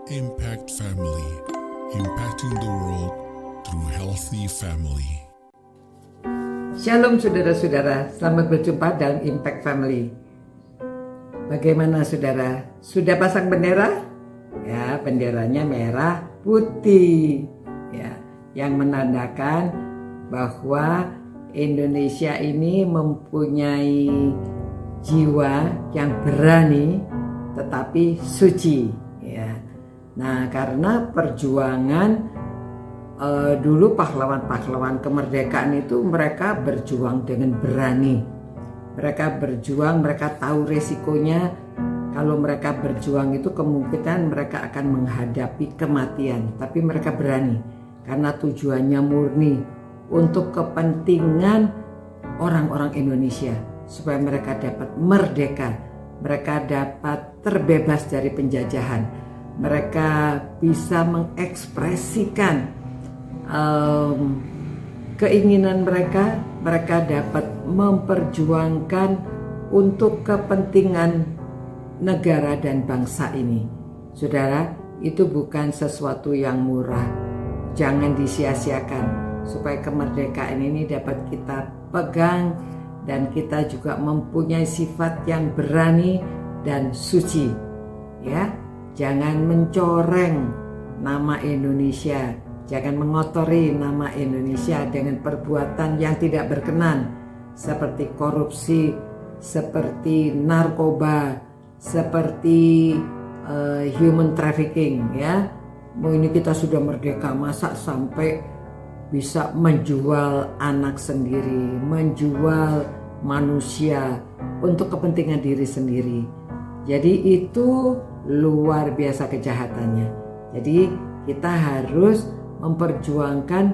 Impact Family, impacting the world through healthy family. Shalom saudara-saudara, selamat berjumpa dalam Impact Family. Bagaimana saudara? Sudah pasang bendera? Ya, benderanya merah putih. Ya, yang menandakan bahwa Indonesia ini mempunyai jiwa yang berani tetapi suci. Ya. Nah, karena perjuangan dulu pahlawan-pahlawan kemerdekaan itu mereka berjuang dengan berani. Mereka berjuang, mereka tahu resikonya. Kalau mereka berjuang itu kemungkinan mereka akan menghadapi kematian. Tapi mereka berani karena tujuannya murni untuk kepentingan orang-orang Indonesia. Supaya mereka dapat merdeka. Mereka dapat terbebas dari penjajahan. Mereka bisa mengekspresikan keinginan mereka. Mereka dapat memperjuangkan untuk kepentingan negara dan bangsa ini. Saudara, itu bukan sesuatu yang murah. Jangan disia-siakan supaya kemerdekaan ini dapat kita pegang dan kita juga mempunyai sifat yang berani dan suci. Ya, jangan mencoreng nama Indonesia. Jangan mengotori nama Indonesia dengan perbuatan yang tidak berkenan seperti korupsi, seperti narkoba, seperti human trafficking. Ya, ini kita sudah merdeka, masa sampai bisa menjual anak sendiri, menjual manusia untuk kepentingan diri sendiri. Jadi itu luar biasa kejahatannya. Jadi kita harus memperjuangkan,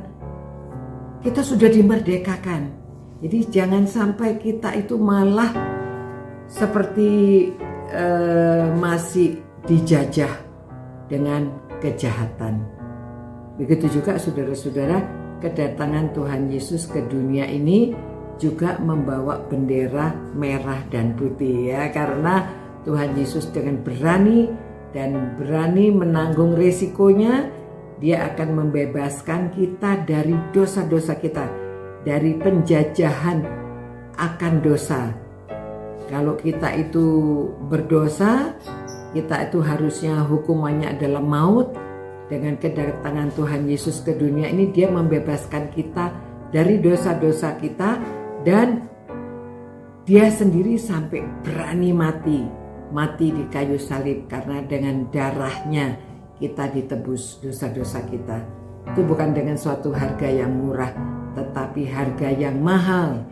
kita sudah dimerdekakan. Jadi jangan sampai kita itu malah seperti masih dijajah dengan kejahatan. Begitu juga saudara-saudara, kedatangan Tuhan Yesus ke dunia ini juga membawa bendera merah dan putih, ya, karena Tuhan Yesus dengan berani menanggung resikonya. Dia akan membebaskan kita dari dosa-dosa kita, dari penjajahan akan dosa. Kalau kita itu berdosa, kita itu harusnya hukumannya adalah maut. Dengan kedatangan Tuhan Yesus ke dunia ini, dia membebaskan kita dari dosa-dosa kita, dan dia sendiri sampai berani mati di kayu salib, karena dengan darahnya kita ditebus dosa-dosa kita. Itu bukan dengan suatu harga yang murah, tetapi harga yang mahal.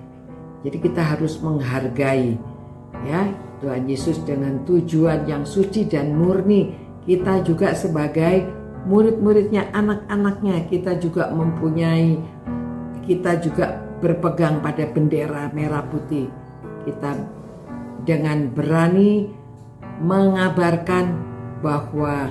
Jadi kita harus menghargai, ya, Tuhan Yesus dengan tujuan yang suci dan murni. Kita juga sebagai murid-muridnya, anak-anaknya, kita juga berpegang pada bendera merah putih. Kita dengan berani mengabarkan bahwa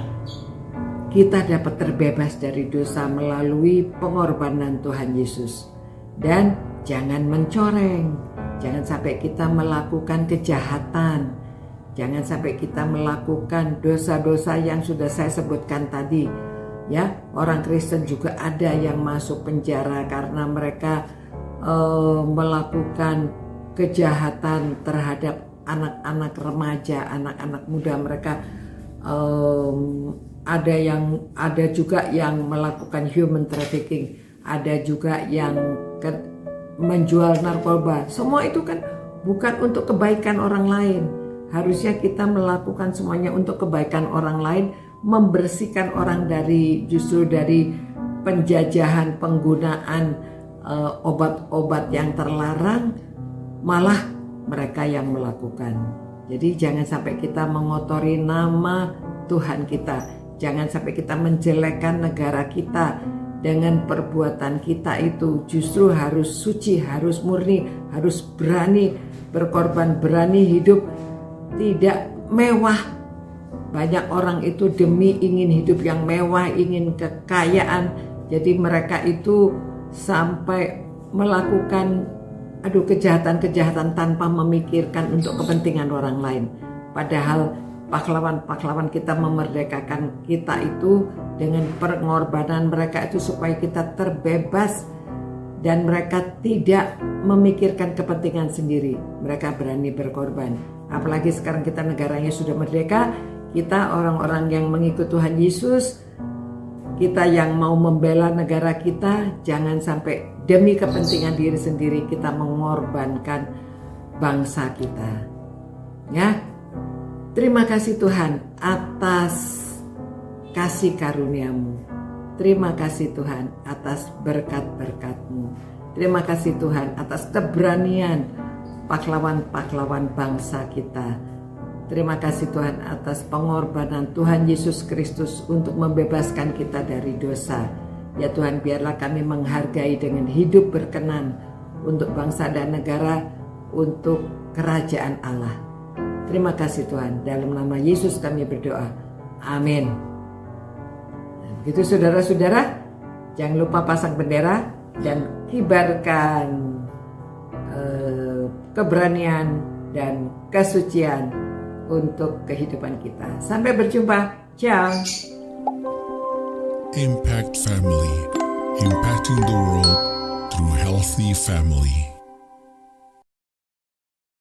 kita dapat terbebas dari dosa melalui pengorbanan Tuhan Yesus. Dan jangan mencoreng, jangan sampai kita melakukan kejahatan, jangan sampai kita melakukan dosa-dosa yang sudah saya sebutkan tadi. Ya, orang Kristen juga ada yang masuk penjara karena mereka melakukan kejahatan terhadap anak-anak remaja, anak-anak muda. Mereka ada juga yang melakukan human trafficking, ada juga yang menjual narkoba. Semua itu kan bukan untuk kebaikan orang lain. Harusnya kita melakukan semuanya untuk kebaikan orang lain, membersihkan orang dari penjajahan, penggunaan obat-obat yang terlarang, malah mereka yang melakukan. Jadi jangan sampai kita mengotori nama Tuhan kita. Jangan sampai kita menjelekkan negara kita dengan perbuatan kita itu. Justru harus suci, harus murni, harus berani berkorban, berani hidup tidak mewah. Banyak orang itu demi ingin hidup yang mewah, ingin kekayaan. Jadi mereka itu sampai melakukan kejahatan-kejahatan tanpa memikirkan untuk kepentingan orang lain. Padahal pahlawan-pahlawan kita memerdekakan kita itu dengan pengorbanan mereka itu supaya kita terbebas dan mereka tidak memikirkan kepentingan sendiri. Mereka berani berkorban. Apalagi sekarang kita negaranya sudah merdeka, kita orang-orang yang mengikut Tuhan Yesus, kita yang mau membela negara kita, jangan sampai demi kepentingan diri sendiri kita mengorbankan bangsa kita. Ya, terima kasih Tuhan atas kasih karunia-Mu. Terima kasih Tuhan atas berkat-berkat-Mu. Terima kasih Tuhan atas keberanian pahlawan-pahlawan bangsa kita. Terima kasih Tuhan atas pengorbanan Tuhan Yesus Kristus untuk membebaskan kita dari dosa. Ya Tuhan, biarlah kami menghargai dengan hidup berkenan untuk bangsa dan negara, untuk kerajaan Allah. Terima kasih Tuhan, dalam nama Yesus kami berdoa. Amin. Begitu saudara-saudara, jangan lupa pasang bendera dan kibarkan keberanian dan kesucian untuk kehidupan kita. Sampai berjumpa. Ciao. Impact Family, impacting the world through healthy family.